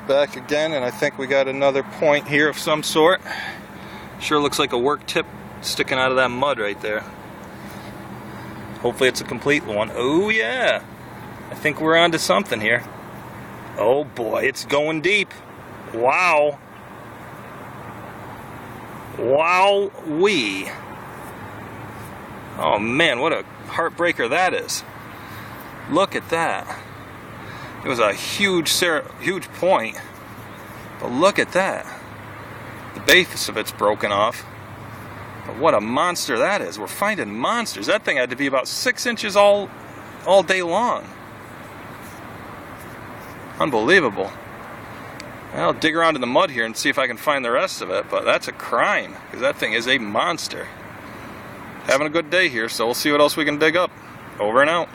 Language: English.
back again, and I think we got another point here of some sort. Sure looks like a work tip sticking out of that mud right there. Hopefully it's a complete one. Oh yeah, I think we're onto something here. Oh boy, it's going deep. Wow. Wow-wee. Oh man, what a heartbreaker that is. Look at that. It was a huge point, but look at that. The base of it's broken off. But what a monster that is. We're finding monsters. That thing had to be about 6 inches all day long. Unbelievable. I'll dig around in the mud here and see if I can find the rest of it, but that's a crime, because that thing is a monster. Having a good day here, so we'll see what else we can dig up. Over and out.